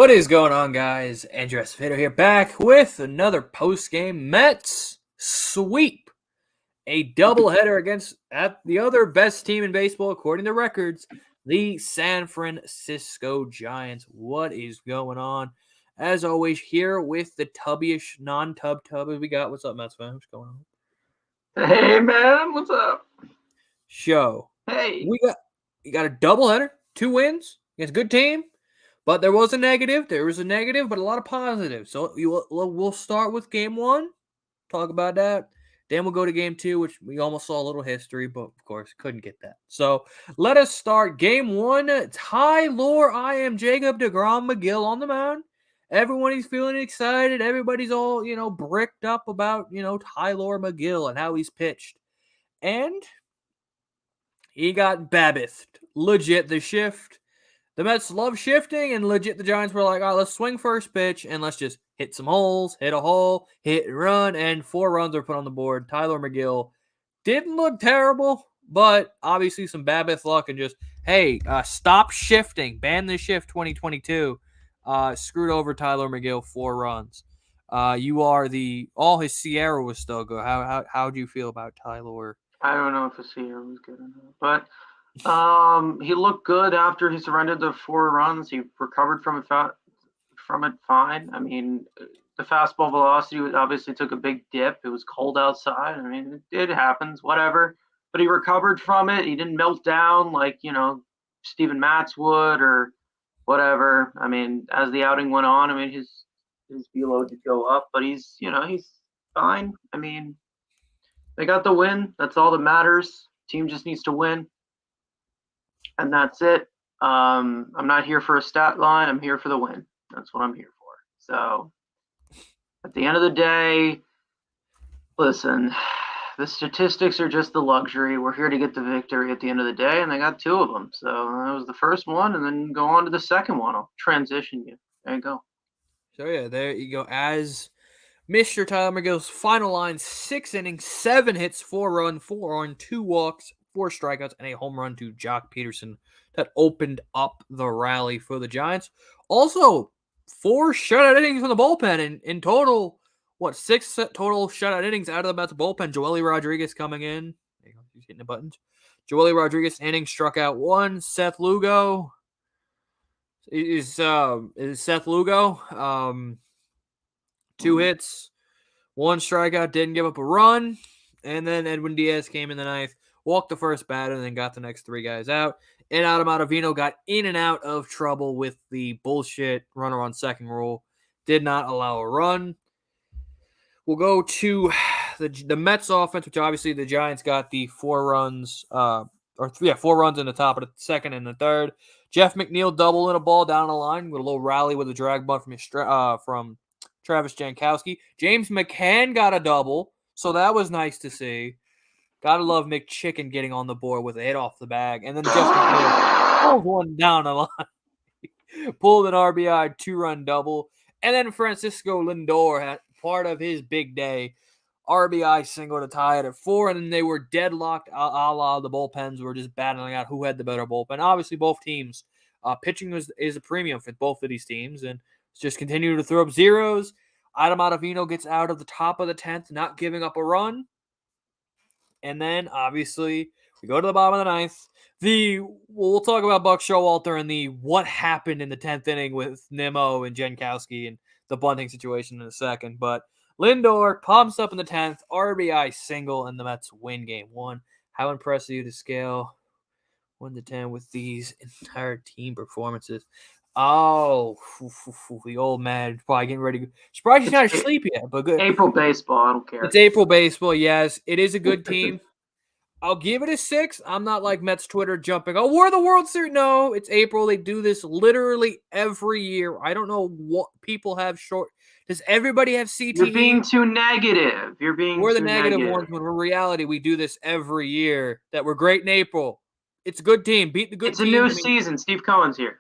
What is going on, guys? Andrew Acevedo here, back with another post-game Mets sweep. A doubleheader against the other best team in baseball, according to records, the San Francisco Giants. What is going on? As always, here with the tubbyish, non-tub we got. What's up, Metsfan? What's going on? Hey, man. What's up? Show. Hey. You got a doubleheader, 2 wins against a good team. But there was a negative. There was a negative, but a lot of positives. So we'll start with game 1, talk about that. Then we'll go to game 2, which we almost saw a little history, but of course couldn't get that. So let us start game 1. Tyler, I am Jacob DeGrom McGill on the mound. Everyone is feeling excited. Everybody's all, bricked up about, Tyler McGill and how he's pitched. And he got Babbithed. Legit the shift. The Mets love shifting, and legit the Giants were like, all right, let's swing first pitch, and let's just hit some holes, hit a hole, hit and run, and 4 runs are put on the board. Tyler McGill didn't look terrible, but obviously some Babbitth luck and just, hey, stop shifting. Ban the shift 2022. Screwed over Tyler McGill, 4 runs. All his Sierra was still good. How do you feel about Tyler? I don't know if his Sierra was good or not, but he looked good after he surrendered the 4 runs. He recovered from it fine. I mean, the fastball velocity obviously took a big dip. It was cold outside. I mean, it happens, whatever. But he recovered from it. He didn't melt down like, Steven Matz would or whatever. I mean, as the outing went on, I mean, his velo did go up, but he's fine. I mean, they got the win. That's all that matters. Team just needs to win. And that's it. I'm not here for a stat line. I'm here for the win. That's what I'm here for. So at the end of the day, listen, the statistics are just the luxury. We're here to get the victory at the end of the day, and they got 2 of them. So that was the first one, and then go on to the second one. I'll transition you. There you go. So, yeah, there you go. As Mr. Tyler McGill's final line, 6 innings, 7 hits, 4 runs, 4 earned, 2 walks, 4 strikeouts, and a home run to Jock Peterson that opened up the rally for the Giants. Also, 4 shutout innings from the bullpen in total. 6 total shutout innings out of the Mets bullpen. Joely Rodriguez coming in. There you go. He's hitting the buttons. Joely Rodriguez inning struck out 1. Seth Lugo is Seth Lugo. 2 hits, 1 strikeout, didn't give up a run. And then Edwin Diaz came in the 9th, walked the first batter, and then got the next 3 guys out. And Adam Ottavino got in and out of trouble with the bullshit runner on second rule. Did not allow a run. We'll go to the Mets offense, which obviously the Giants got the 4 runs, 4 runs in the top of the second and the third. Jeff McNeil double in a ball down the line with a little rally with a drag bunt from Travis Jankowski. James McCann got a double, so that was nice to see. Gotta love McChicken getting on the board with a hit off the bag. And then Jeff McNeil pulled one down the line. Pulled an RBI 2-run double. And then Francisco Lindor had part of his big day. RBI single to tie it at 4. And then they were deadlocked a la the bullpens were just battling out who had the better bullpen. Obviously, both teams. Pitching is a premium for both of these teams. And just continue to throw up zeros. Adam Ottavino gets out of the top of the 10th, not giving up a run. And then, obviously, we go to the bottom of the 9th. We'll talk about Buck Showalter and the what happened in the 10th inning with Nimmo and Jankowski and the bunting situation in a second. But Lindor pumps up in the 10th, RBI single, and the Mets win game 1. How impressed are you to scale 1 to 10 with these entire team performances? Oh, the old man probably getting ready. Surprised he's not asleep yet, but good. April baseball, I don't care. It's April baseball, yes. It is a good team. I'll give it a 6. I'm not like Mets Twitter jumping, oh, we're the World Series. No, it's April. They do this literally every year. I don't know what people have short. Does everybody have CTE? You're being too negative. We're the negative ones, when in reality, we do this every year, that we're great in April. It's a good team. Beat the good team. It's a new season. Steve Cohen's here.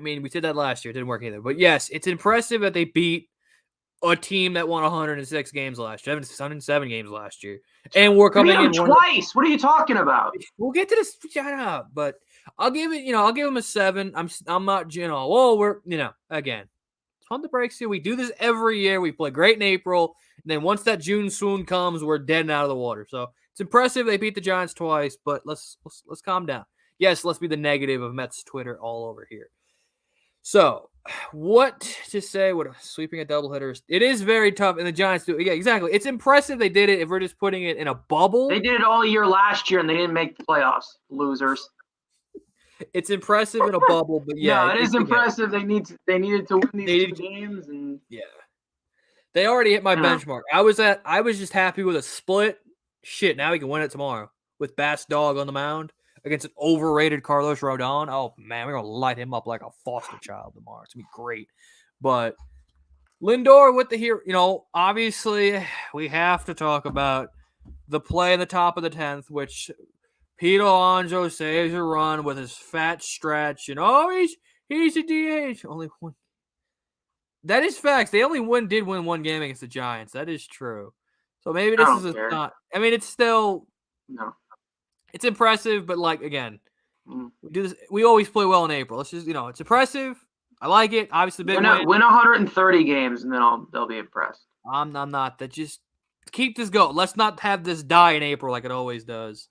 I mean, we did that last year. It didn't work either. But, yes, it's impressive that they beat a team that won 106 games last year, 107 games last year. And we're coming in twice. What are you talking about? We'll get to this. Shut up. But I'll give him a 7. I'm not, again, it's pump the brakes here. We do this every year. We play great in April, and then once that June swoon comes, we're dead and out of the water. So it's impressive they beat the Giants twice, but let's calm down. Yes, let's be the negative of Mets Twitter all over here. So, what to say? What sweeping a doubleheader? It is very tough, and the Giants do. Yeah, exactly. It's impressive they did it. If we're just putting it in a bubble, They did it all year last year, and they didn't make the playoffs. Losers. it's impressive in a bubble, but yeah, no, it is impressive. They needed to win these 2 games, and yeah, they already hit my benchmark. I was just happy with a split. Shit, now we can win it tomorrow with Bass Dog on the mound against an overrated Carlos Rodon. Oh man, we're gonna light him up like a foster child tomorrow. It's gonna be great. But Lindor with the hero, obviously we have to talk about the play in the top of the 10th, which Pete Alonso saves a run with his fat stretch, and he's a DH. Only one. That is facts. They only did win one game against the Giants. That is true. So maybe this is not. I mean, it's still. No. It's impressive, but again, we do this. We always play well in April. It's just it's impressive. I like it. Obviously, big win. Win 130 games, and then they'll be impressed. I'm not. That just keep this going. Let's not have this die in April like it always does.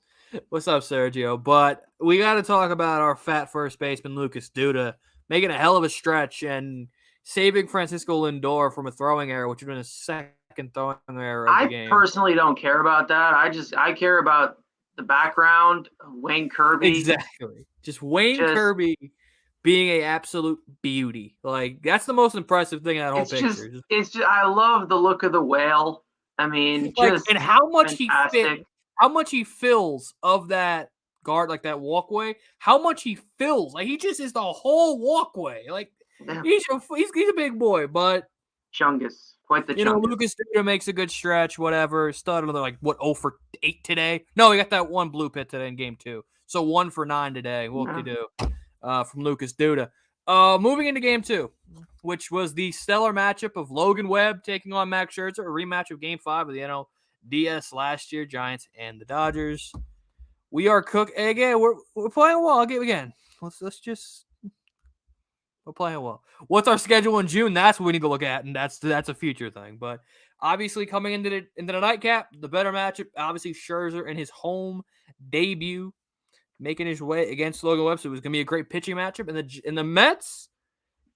What's up, Sergio? But we got to talk about our fat first baseman Lucas Duda making a hell of a stretch and saving Francisco Lindor from a throwing error, which would have been a second throwing error of the game. I personally don't care about that. I care about the background, Wayne Kirby. Exactly. Just Wayne Kirby being an absolute beauty. That's the most impressive thing in that whole picture. It's just I love the look of the whale. I mean, and how much how much he fills of that guard, that walkway, how much he fills. He just is the whole walkway. He's a big boy, but Chungus. Quite the Chungus. Lucas Duda makes a good stretch, whatever. Still another 0 for 8 today. No, he got that one blue pit today in game 2. So 1 for 9 today. What can you do from Lucas Duda? Moving into game 2, which was the stellar matchup of Logan Webb taking on Max Scherzer, a rematch of game 5 of the NLDS last year, Giants and the Dodgers. We are again. We're playing well. Again. Let's just. We're playing well. What's our schedule in June? That's what we need to look at, and that's a future thing. But obviously, coming into the nightcap, the better matchup. Obviously, Scherzer in his home debut, making his way against Logan Webb. So it was going to be a great pitching matchup. And the Mets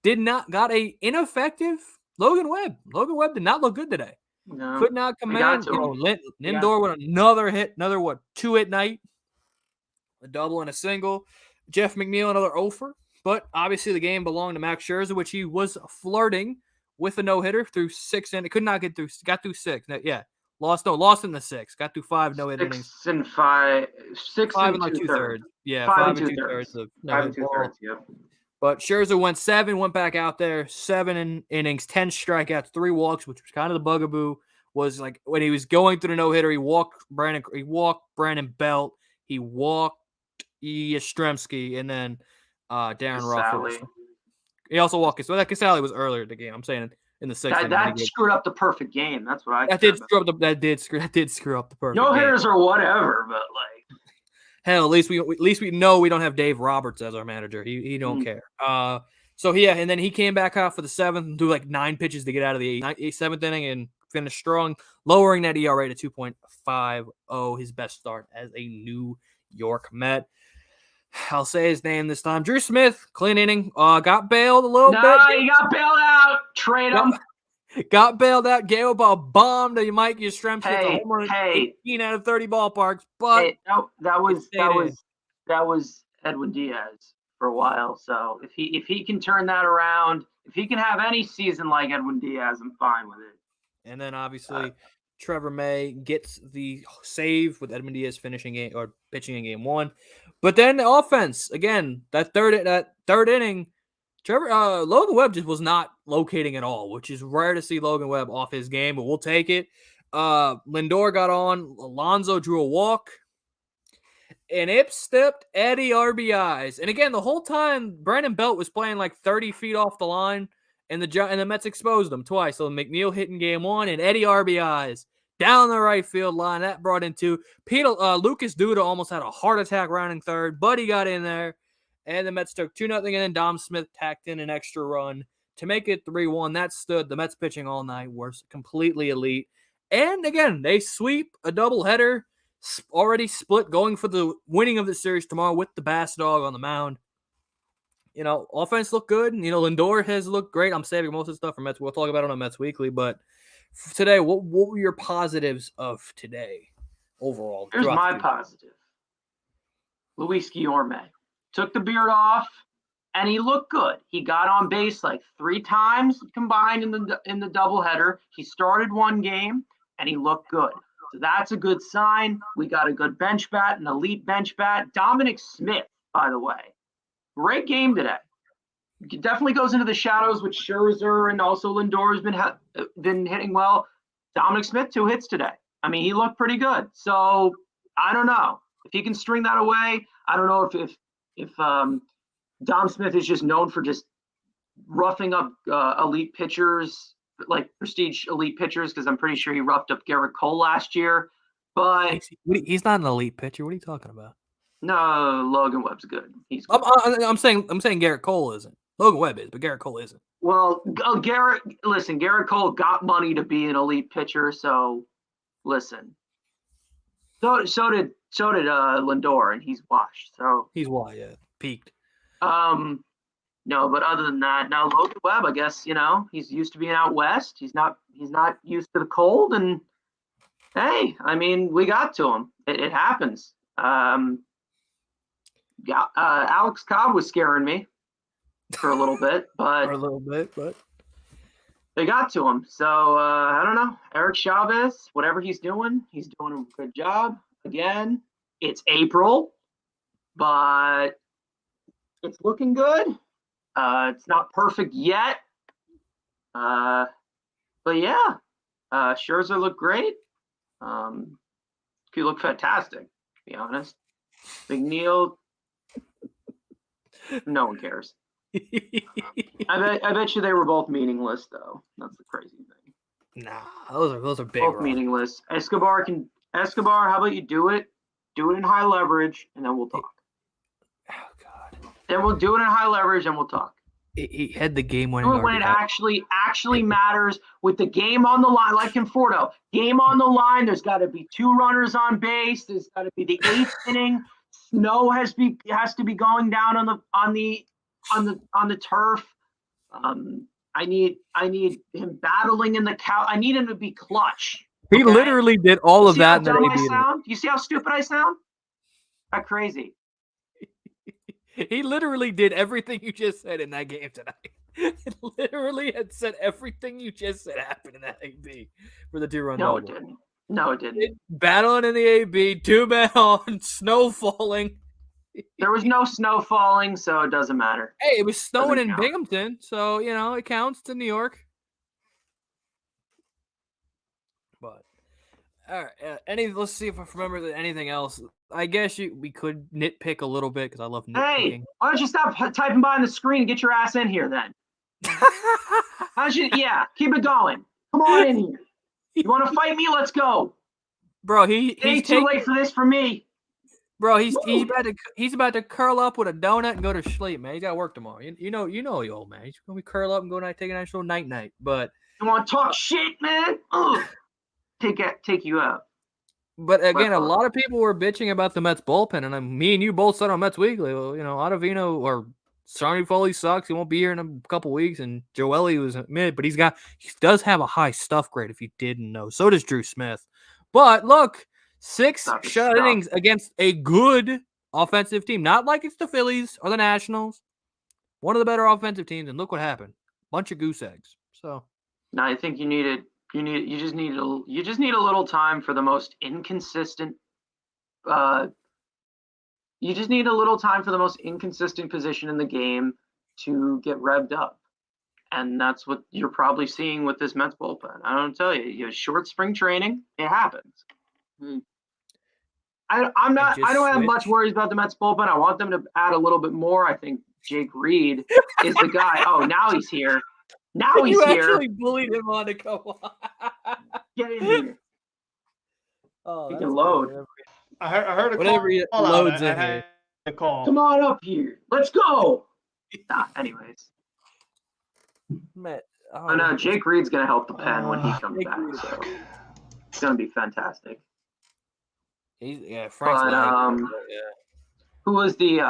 got a ineffective Logan Webb. Logan Webb did not look good today. No, could not command. Lindor with another hit, 2-hit night, a double and a single. Jeff McNeil another 0-for. But obviously the game belonged to Max Scherzer, which he was flirting with a no-hitter through 6 innings. Could not get through. Got through 6. Yeah, lost in the 6. Got through 5 no-hit innings. 6 and 5. 6 5 and 2/3. Yeah, 5 and 2/3 of 5 and 2/3. Yep. But Scherzer went 7, went back out there, 7 innings, 10 strikeouts, 3 walks, which was kind of the bugaboo. Was when he was going through the no-hitter, he walked Brandon Belt, he walked Yastrzemski, and then Darren Ruff. He also walked. So that Casale was earlier in the game. I'm saying in the 6th. That screwed up the perfect game. That's what I. That did screw up the perfect. No hitters or whatever, but hell, at least we know we don't have Dave Roberts as our manager. He don't care. So yeah, and then he came back out for the 7th and threw 9 pitches to get out of the 7th inning and finished strong, lowering that ERA to 2.50. His best start as a New York Met. I'll say his name this time. Drew Smith, clean inning. Got bailed a little bit. No, he got bailed out. Trade him. Got bailed out. Gave up a bomb to Mike Yastrzemski. Hey. 18 out of 30 ballparks. But that was Edwin Diaz for a while. So if he can turn that around, if he can have any season like Edwin Diaz, I'm fine with it. And then obviously Trevor May gets the save with Edwin Diaz pitching in game 1. But then the offense, again, that third inning, Logan Webb just was not locating at all, which is rare to see Logan Webb off his game, but we'll take it. Lindor got on. Alonso drew a walk. And Ip stepped Eddie RBIs. And again, the whole time, Brandon Belt was playing 30 feet off the line, and the Mets exposed him twice. So McNeil hit in game 1, and Eddie RBIs down the right field line. That brought in 2. Lucas Duda almost had a heart attack rounding third, but he got in there. and the Mets took 2-0, and then Dom Smith tacked in an extra run to make it 3-1. That stood. The Mets pitching all night was completely elite. And again, they sweep a doubleheader, already split, going for the winning of the series tomorrow with the Bass Dog on the mound. Offense looked good. Lindor has looked great. I'm saving most of the stuff for Mets. We'll talk about it on Mets Weekly. But today, what were your positives of today overall? Here's my positive. Luis Guillorme took the beard off, and he looked good. He got on base like 3 times combined in the doubleheader. He started one game, and he looked good. So that's a good sign. We got a good bench bat, an elite bench bat. Dominic Smith, by the way, great game today. Definitely goes into the shadows with Scherzer, and also Lindor has been hitting well. Dominic Smith, 2 hits today. I mean, he looked pretty good. So I don't know if he can string that away. I don't know if Dom Smith is just known for just roughing up elite pitchers, like prestige elite pitchers, because I'm pretty sure he roughed up Garrett Cole last year. But he's not an elite pitcher. What are you talking about? No, Logan Webb's good. He's good. I'm saying Garrett Cole isn't. Logan Webb is, but Garrett Cole isn't. Well, Garrett Cole got money to be an elite pitcher, so listen. So did Lindor, and he's washed. So he's yeah, peaked. No, but other than that, now Logan Webb, I guess he's used to being out west. He's not used to the cold, and hey, I mean, we got to him. It happens. Alex Cobb was scaring me for a little bit, but they got to him. So I don't know. Eric Chavez, whatever he's doing a good job. Again, it's April, but it's looking good. It's not perfect yet. But yeah, Scherzer looked great. He looked fantastic, to be honest. McNeil, no one cares. I bet you they were both meaningless, though. That's the crazy thing. Nah, those are big. Both meaningless. Escobar, how about you do it? Do it in high leverage, and then we'll talk. Oh God. Then we'll do it in high leverage, and we'll talk. He had the game winning. When it actually matters, with the game on the line, like Conforto, game on the line. There's got to be 2 runners on base. There's got to be the 8th inning. Snow has to be going down on the turf. I need him battling in the cow. I need him to be clutch. Okay? He literally did all of that. You see how stupid I sound? That's crazy. He literally did everything you just said in that game tonight. It literally had said everything you just said happened in that AB for the 2-run. No, it didn't. No, it didn't. Battling in the AB, 2 men on, snow falling. There was no snow falling, so it doesn't matter. Hey, it was snowing in Binghamton, so it counts to New York. But all right, let's see if I remember anything else. I guess we could nitpick a little bit because I love nitpicking. Hey, why don't you stop typing behind the screen and get your ass in here then? Keep it going. Come on in here. You want to fight me? Let's go. Bro, he's too late for this for me. Bro, he's about to curl up with a donut and go to sleep, man. He got to work tomorrow. You know, you old man. He's gonna be curl up and go take a nice little night. But you want to talk shit, man? Ugh. Take you out. But again, a lot of people were bitching about the Mets bullpen, and me and you both said on Mets Weekly, well, Ottavino or Sonny Foley sucks. He won't be here in a couple weeks, and Joely was mid, but he does have a high stuff grade if you didn't know. So does Drew Smith. But look, 6 shutout innings against a good offensive team. Not like it's the Phillies or the Nationals. One of the better offensive teams, and look what happened. Bunch of goose eggs. So no, I think you just need a little time for the most inconsistent you just need a little time for the most inconsistent position in the game to get revved up. And that's what you're probably seeing with this Mets bullpen. I don't tell you, you have short spring training, it happens. I don't have much worries about the Mets bullpen. I want them to add a little bit more. I think Jake Reed is the guy. Oh, now he's here. Now he's here. You actually bullied him on to come on. Get in here. Oh, he can load. I heard a whatever call loads out. in here. call. Come on up here. Let's go. Anyways. Matt, Oh, no, Jake Reed's going to help the Pen when he comes Jake back. Reed. So it's going to be fantastic. Frank's But, who was the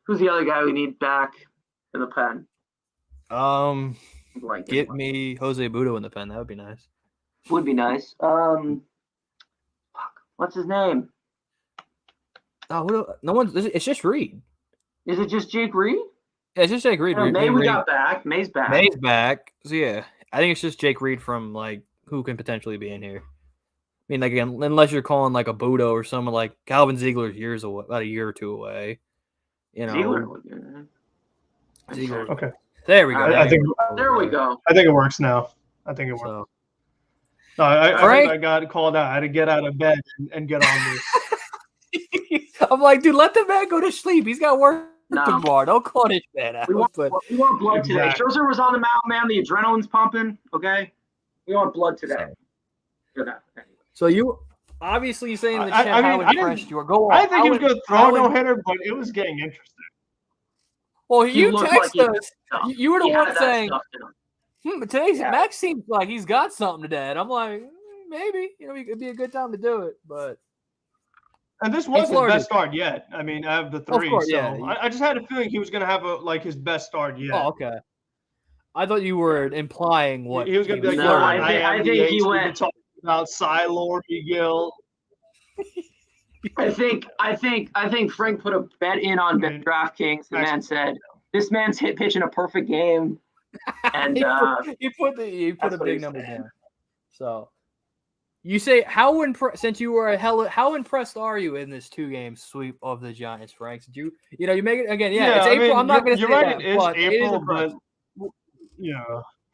who's the other guy we need back in the Pen? Get me Jose Budo in the Pen. That would be nice. Would be nice. What's his name? Oh, no one. It's just Reed. Is it just Jake Reed? Yeah, it's just Jake Reed. May we got back. May's back. May's back. So yeah, I think it's just Jake Reed from like who can potentially be in here. I mean, like again, unless you're calling like a Budo or someone like Calvin Ziegler's years away, about a year or two away. You know, Ziegler. Okay. There we go. There we go. I think it works now. I think it works. So. No, I got called out. I had to get out of bed and get on this. I'm like, dude, let the man go to sleep. He's got work tomorrow. Don't call this man out. We want blood today. Scherzer was on the mound, man. The adrenaline's pumping. Okay, we want blood today. So you obviously saying in the chat how impressed you were. Go on. I think he was going to throw a no-hitter, but it was getting interesting. Well, you text us. You were the one saying, today's Max seems like he's got something today. And I'm like, maybe. It'd be a good time to do it. But and this was his best start yet. I mean, I have the three. Course, so yeah. I just had a feeling he was going to have his best start yet. Oh, okay. I thought you were implying what he was going to be like. No, I think he went talking about Silo McGill. I think Frank put a bet in on DraftKings. The man said, "This man's pitching a perfect game," and he put a big number down. So you say how since you were how impressed are you in this 2-game sweep of the Giants, Frank? Did you make it again? Yeah, it's April. I'm not going to say right, that, it is but April, it is yeah,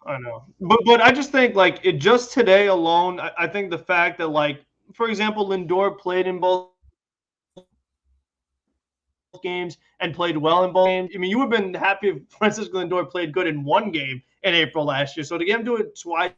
I know. But I just think just today alone, I think the fact that for example, Lindor played in both games and played well in both games. I mean, you would have been happy if Francisco Lindor played good in one game in April last year. So to get him to do it twice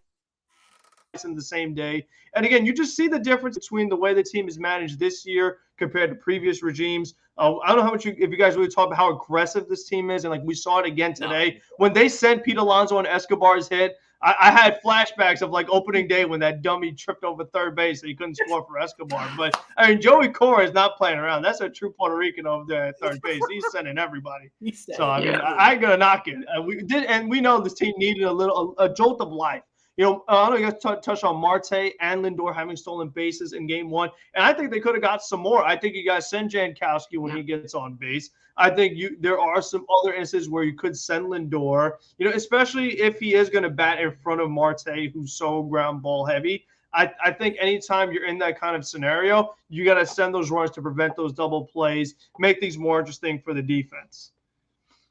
in the same day. And again, you just see the difference between the way the team is managed this year compared to previous regimes. I don't know how much if you guys really talk about how aggressive this team is. And we saw it again today. When they sent Pete Alonso and Escobar's hit, I had flashbacks of opening day when that dummy tripped over third base and he couldn't score for Escobar. But I mean, Joey Cora is not playing around. That's a true Puerto Rican over there at third base. He's sending everybody. So I mean, I ain't gonna knock it. We did, and we know this team needed a jolt of life. I don't know if you guys touched on Marte and Lindor having stolen bases in game one. And I think they could have got some more. I think you guys send Jankowski when he gets on base. I think there are some other instances where you could send Lindor, especially if he is going to bat in front of Marte, who's so ground ball heavy. I think anytime you're in that kind of scenario, you got to send those runs to prevent those double plays, make things more interesting for the defense.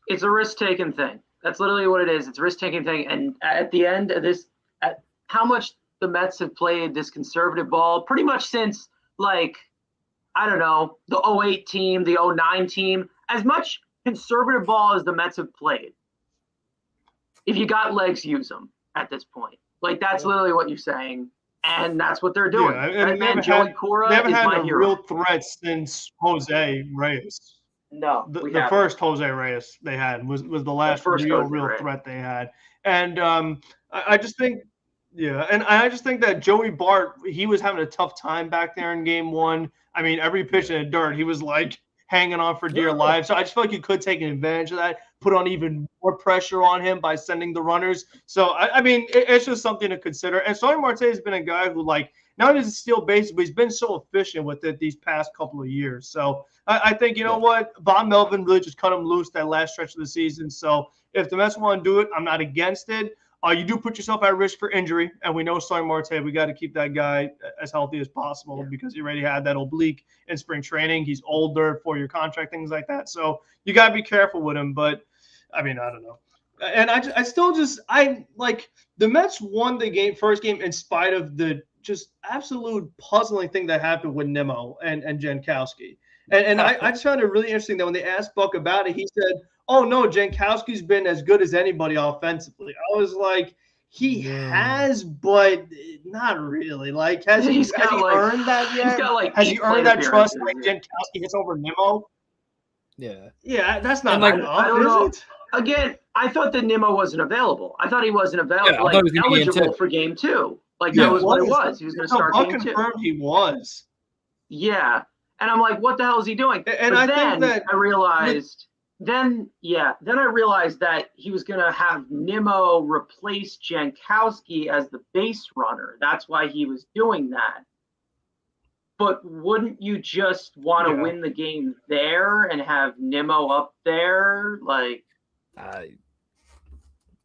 It's a risk-taking thing. That's literally what it is. It's a risk-taking thing. And at the end of this, how much the Mets have played this conservative ball pretty much since, I don't know, the 08 team, the 09 team, as much conservative ball as the Mets have played. If you got legs, use them at this point. That's literally what you're saying, and that's what they're doing. Yeah, and Joey Cora they haven't is had my a hero. real threat since Jose Reyes. No, the first Jose Reyes they had was the last real threat they had. And I just think – yeah, and I just think that Joey Bart, he was having a tough time back there in game one. I mean, every pitch in the dirt, he was hanging on for dear life. So I just feel like you could take advantage of that, put on even more pressure on him by sending the runners. So, I mean, it's just something to consider. And Sonny Marte has been a guy who, not only does he steal bases, but he's been so efficient with it these past couple of years. So I think, you know what, Von Melvin really just cut him loose that last stretch of the season. So if the Mets want to do it, I'm not against it. You do put yourself at risk for injury, and we know Sonny Marte, we got to keep that guy as healthy as possible because he already had that oblique in spring training. He's older, 4-year contract, things like that. So you got to be careful with him. But, I mean, I don't know. And I still just – the Mets won the first game in spite of the just absolute puzzling thing that happened with Nimmo and Jankowski. And I just found it really interesting that when they asked Buck about it, he said – oh, no, Jankowski's been as good as anybody offensively. I was like, he has, but not really. Has he earned that yet? He's got has he earned that trust like Jankowski hits over Nimmo? Yeah, that's not like, enough, I don't know. is it? Again, I thought that Nimmo wasn't available. I thought he wasn't available, Yeah, I thought he was gonna be in eligible too. for game 2. Like Yeah, that was what it was. He was going to start Buck game 2. confirmed he was. Yeah, and I'm like, what the hell is he doing? And but I then think that I realized. Then I realized that he was going to have Nimmo replace Jankowski as the base runner. That's why he was doing that. But wouldn't you just want to win the game there and have Nimmo up there? Like, I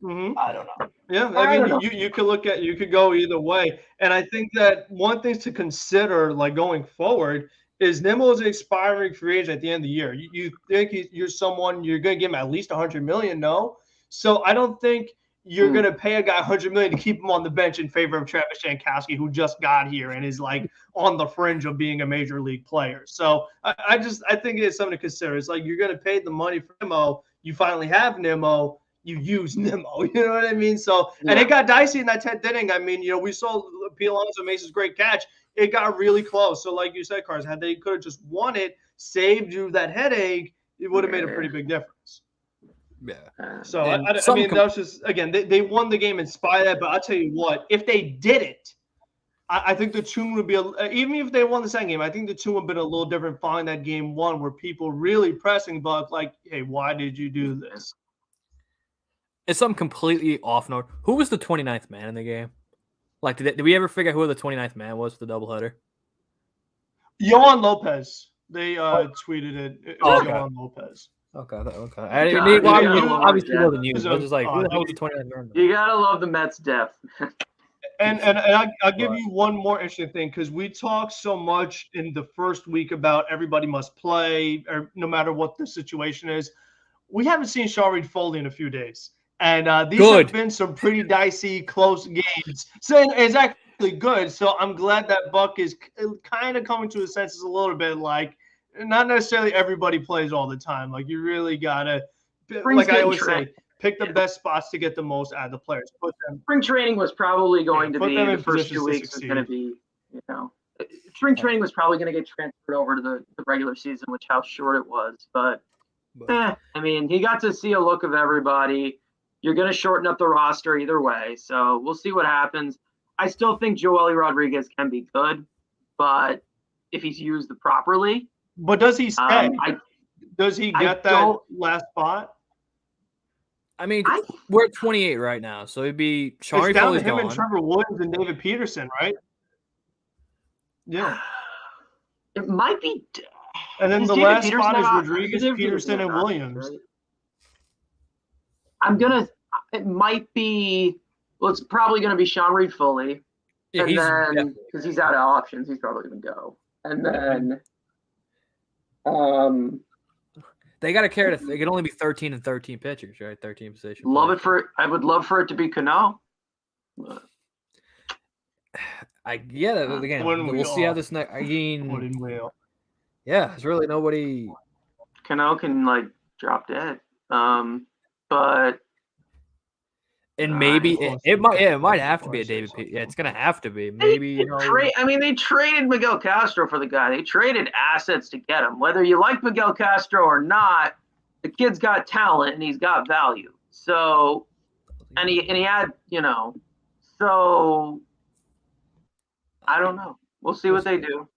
don't know. Yeah, I mean, you could go either way, and I think that one thing to consider, like going forward, is Nimmo is an expiring free agent at the end of the year. You think you're someone you're going to give him at least $100 million? No, so I don't think you're going to pay a guy $100 million to keep him on the bench in favor of Travis Jankowski, who just got here and is like on the fringe of being a major league player. So I think it's something to consider. It's like you're going to pay the money for Nimmo. You finally have Nimmo. You use Nimmo, you know what I mean? So, and it got dicey in that 10th inning. I mean, we saw Pete Alonso Mace's great catch. It got really close. So, like you said, Cars, had they could have just won it, saved you that headache, it would have made a pretty big difference. Yeah. So, I mean, that was just, again, they won the game in spite of that. But I'll tell you what, if they did it, I think the tune would be, even if they won the second game, I think the tune would have been a little different following that game 1 where people really pressing Buck, like, hey, why did you do this? It's something completely off note. Who was the 29th man in the game? Like, did we ever figure out who the 29th man was for the doubleheader? Yohan Lopez. They tweeted it. It was Yohan Lopez. Okay. I didn't need obviously more than you. I was just like, who the hell was the 29th man? You gotta love the Mets' depth. and I'll give you one more interesting thing, because we talked so much in the first week about everybody must play, or no matter what the situation is. We haven't seen Sharif Foley in a few days. And these have been some pretty dicey, close games. So it's actually good. So I'm glad that Buck is kind of coming to his senses a little bit. Like, not necessarily everybody plays all the time. Like, you really got to, like I always say, pick the best spots to get the most out of the players. Spring training was probably going to be, the first 2 weeks was going to be, spring training was probably going to get transferred over to the regular season, which how short it was. But I mean, he got to see a look of everybody. You're going to shorten up the roster either way, so we'll see what happens. I still think Joely Rodriguez can be good, but if he's used properly. But does he stay? Does he get that last spot? I mean, we're at 28 right now, so it'd be Sharif. It's down to him and Trevor Williams and David Peterson, right? Yeah. It might be. And then the last spot is Rodriguez, Peterson, and Williams. Right? It might be, it's probably going to be Sean Reed Foley. Yeah, and then, because he's out of options, he's probably going to go. And then, they got to carry it. They can only be 13 and 13 pitchers, right? 13 positions. I would love for it to be Cano. Again, we'll see how this next. I mean, yeah, it's really nobody. Cano can drop dead. But maybe it might have to be a David P. Yeah, it's gonna have to be. Maybe they traded Miguel Castro for the guy. They traded assets to get him. Whether you like Miguel Castro or not, the kid's got talent and he's got value. So, and he had so I don't know. We'll see what they do.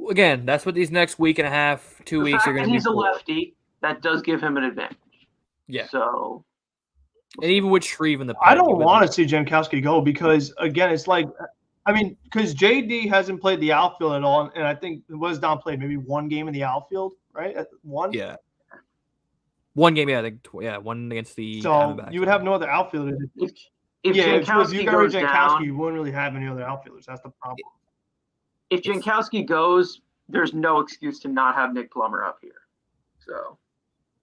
Again, that's what these next week and a half, 2 weeks are going to be. He's a lefty. That does give him an advantage. Yeah. So, and even with Shreve in the, I don't want to see Jankowski go because again, it's like, I mean, because JD hasn't played the outfield at all, and I think Don played maybe one game in the outfield, right? One. Yeah. One game, I think. One against the. So you would have no other outfielders. If Jankowski goes down, you wouldn't really have any other outfielders. That's the problem. If Jankowski goes, there's no excuse to not have Nick Plummer up here. So.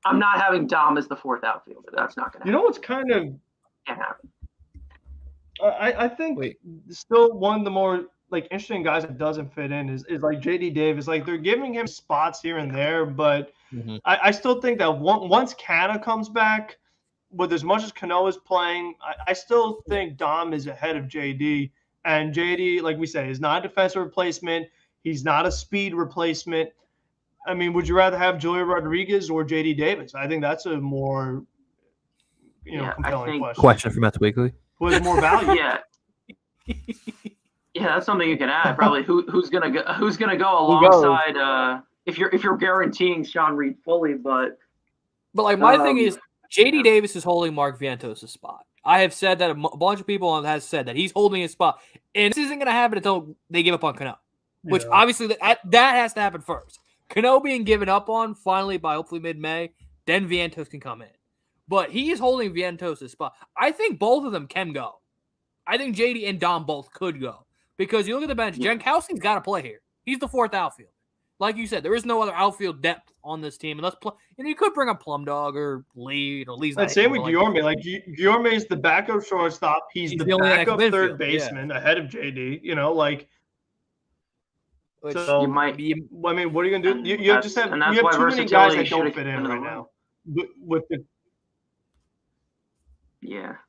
I'm not having Dom as the fourth outfielder. That's not going to happen. You know what's kind of can't happen. I think still one of the more interesting guys that doesn't fit in is like JD Davis. Like they're giving him spots here and there, but I still think that once Canna comes back, with as much as Cano is playing, I still think Dom is ahead of JD. And JD, like we say, is not a defensive replacement. He's not a speed replacement. I mean, would you rather have Joey Rodriguez or JD Davis? I think that's a more, compelling question from Mets Weekly. Who has more value? Yeah. Yeah, that's something you can add. Probably who's gonna go alongside if you're guaranteeing Sean Reed fully, but like my thing is JD Davis is holding Mark Vientos' spot. I have said that a bunch of people have said that he's holding his spot, and this isn't going to happen until they give up on Cano, which obviously that has to happen first. Cano being given up on finally by hopefully mid-May, then Vientos can come in. But he is holding Vientos' spot. I think both of them can go. I think JD and Dom both could go because you look at the bench. Jankowski's got to play here. He's the fourth outfield. Like you said, there is no other outfield depth on this team. And you could bring up Plum Dog or Lee or Lee's. Same with Guillorme. Like Guillorme is the backup shortstop. He's the backup third baseman ahead of JD. So you might. I mean, what are you gonna do? You have too many guys that don't fit in right now.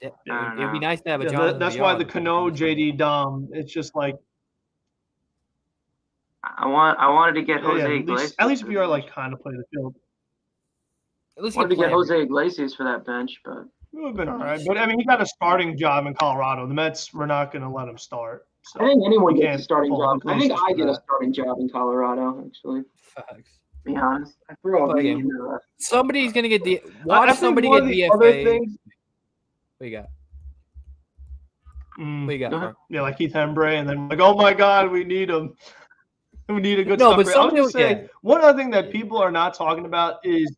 It'd be nice to have a Jonathan. That's why the Cano, JD, Dom. It's just like. I wanted to get Jose Iglesias. At least we are like kind of play the field. At least wanted to get Jose Iglesias for that bench, but it would have been all right. But I mean, he got a starting job in Colorado. The Mets were not going to let him start. So I think anyone gets a starting job. I think I get a starting job in Colorado. Actually, facts. To be honest, I threw out somebody's going to get the watch somebody get DFA. Other things, what you got? What you got? Yeah, like Keith Hembree, and then like, oh my God, we need him. We need a good stuff. But I was just saying, one other thing that people are not talking about is,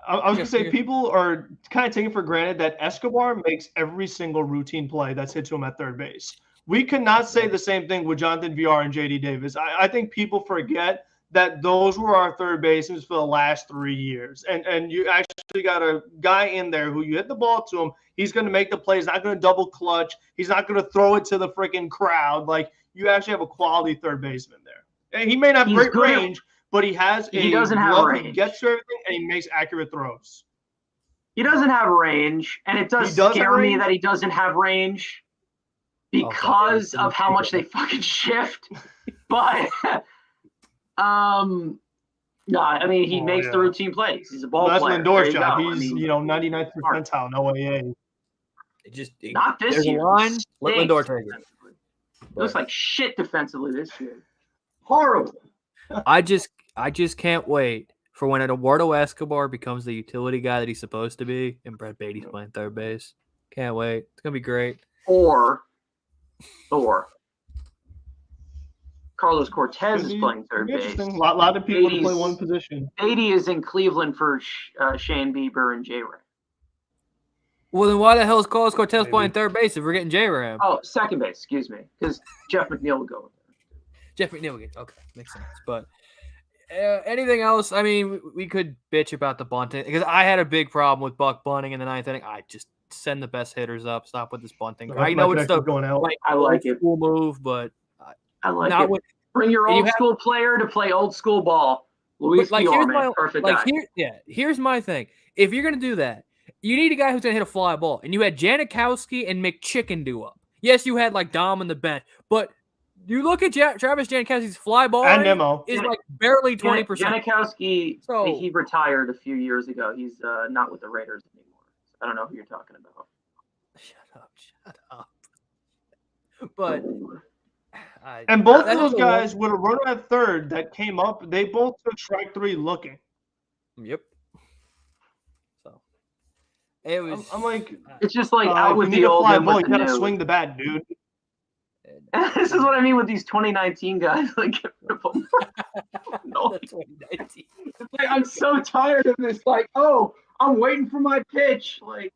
I was going to say, people are kind of taking for granted that Escobar makes every single routine play that's hit to him at third base. We cannot say the same thing with Jonathan VR and JD Davis. I think people forget that those were our third basemen for the last 3 years. And you actually got a guy in there who you hit the ball to him. He's going to make the play. He's not going to double clutch. He's not going to throw it to the freaking crowd. Like, you actually have a quality third baseman there. And he may not have great range, but he has he doesn't have range. He gets to everything, and he makes accurate throws. He doesn't have range, and it does scare me that he doesn't have range because of how much they fucking shift. But no, I mean he makes the routine plays. He's a ball player. That's Lindor's job. He's 99th percentile, no OAA. Not this year. Line, let Lindor take it. Looks like shit defensively this year. Horrible. I just can't wait for when Eduardo Escobar becomes the utility guy that he's supposed to be, and Brett Beatty's playing third base. Can't wait. It's gonna be great. Or Carlos Cortez is playing third base. A lot of people to play one position. Beatty is in Cleveland for Shane Bieber and J-Ram. Well, then why the hell is Carlos Cortez playing third base if we're getting J-Ram? Oh, second base, excuse me, because Jeff McNeil would go with there. Jeff McNeil would get okay, makes sense. But anything else? I mean, we could bitch about the bunting because I had a big problem with Buck bunting in the ninth inning. I just send the best hitters up. Stop with this bunting. I know it's going out. I like it. Cool move, but I like it. Bring your old school player to play old school ball. Luis Guillorme, perfect guy. Here's my thing. If you're gonna do that, you need a guy who's going to hit a fly ball. And you had Janikowski and McChicken do up. Yes, you had like Dom on the bench. But you look at Travis Janikowski's fly ball and Nemo is like barely 20%. Janikowski, he retired a few years ago. He's not with the Raiders anymore. I don't know who you're talking about. Shut up. But and both of those guys with a runner at third that came up, they both took strike three looking. Yep. It was. I'm like, it's just like out with the old. You gotta swing the bat, dude. This is what I mean with these 2019 guys. Like, get rid of them. No. 2019. It's like I'm so tired of this. Like, oh, I'm waiting for my pitch. Like,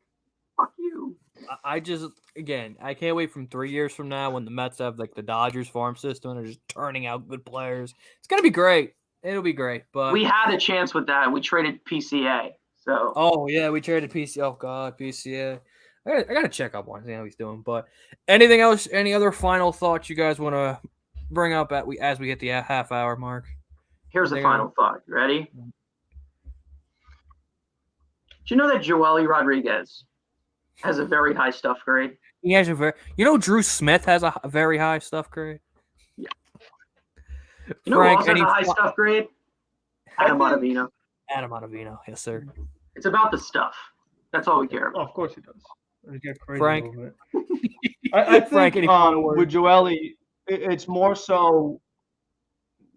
fuck you. I can't wait from 3 years from now when the Mets have like the Dodgers farm system and are just turning out good players. It's gonna be great. It'll be great. But we had a chance with that. We traded PCA. So. Oh yeah, we traded PCA. Oh god, PCA. I gotta check up on see how he's doing. But anything else? Any other final thoughts you guys want to bring up as we hit the half hour mark? Here's a final thought. You ready? Do you know that Joely Rodriguez has a very high stuff grade? He has Drew Smith has a very high stuff grade. Yeah. You know Frank, who also has a high stuff grade? Adam Ottavino. Adam Ottavino, yes, sir. It's about the stuff. That's all we care about. Oh, of course he does. Get crazy Frank. over it. I think Frank, any final with words? Joely, it's more so.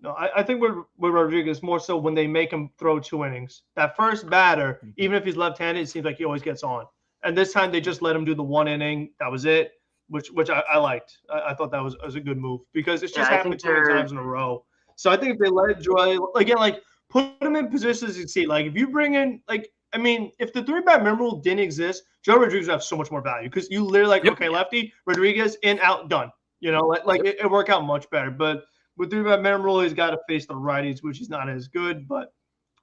No, I think with Rodriguez, more so when they make him throw 2 innings. That first batter, even if he's left-handed, it seems like he always gets on. And this time they just let him do the 1 inning. That was it, which I liked. I thought that was a good move because it's just happened too many times in a row. So I think if they let Joely, again, like put him in positions to succeed. Like if you bring in, like, I mean, if the 3-bat minimum rule didn't exist, Joe Rodriguez would have so much more value because you literally okay, lefty, Rodriguez, in, out, done. You know, it worked out much better. But with 3-bat minimum rule, he's got to face the righties, which is not as good. But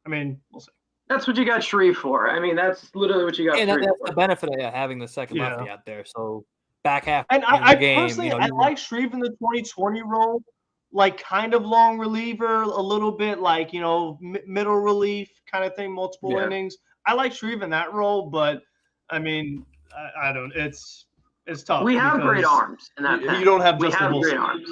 I mean, we'll see. That's what you got Shreve for. I mean, that's literally what you got. And Shreve that's for. the benefit of having the second lefty out there. So back half and of I the game, personally, I like Shreve in the 2020 role, like kind of long reliever, a little bit like middle relief kind of thing, multiple innings. I like Shreve in that role, but I mean, I don't. It's tough. We have great arms in that pen. You don't have we have great arms.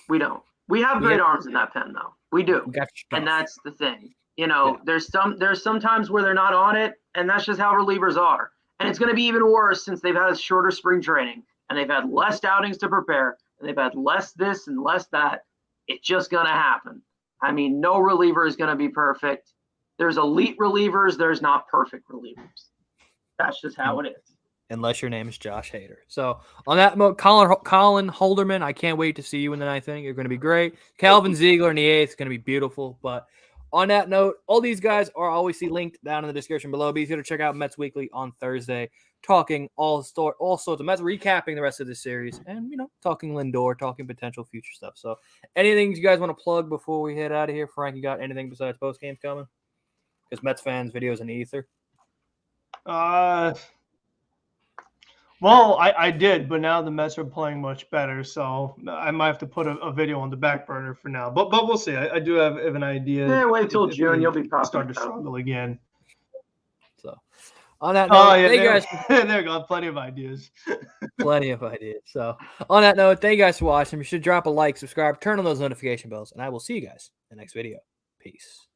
We don't. We have great arms in that pen, though. We do, and that's the thing. There's some times where they're not on it, and that's just how relievers are. And it's going to be even worse since they've had a shorter spring training, and they've had less outings to prepare, and they've had less this and less that. It's just going to happen. I mean, no reliever is going to be perfect. There's elite relievers. There's not perfect relievers. That's just how it is. Unless your name is Josh Hader. So on that note, Colin Holderman, I can't wait to see you in the 9th inning. You're going to be great. Calvin Ziegler in the 8th is going to be beautiful. But on that note, all these guys are obviously linked down in the description below. Be sure to check out Mets Weekly on Thursday, talking all sorts of Mets, recapping the rest of the series, and talking Lindor, talking potential future stuff. So anything you guys want to plug before we head out of here? Frank, you got anything besides post games coming? Because Mets fans videos in the ether. Well, I did, but now the Mets are playing much better, so I might have to put a video on the back burner for now. But we'll see. I do have an idea. Yeah, wait till June. You'll be start to struggle again. So on that note, thank you guys. There you go. Plenty of ideas. Plenty of ideas. So on that note, thank you guys for watching. You should drop a like, subscribe, turn on those notification bells, and I will see you guys in the next video. Peace.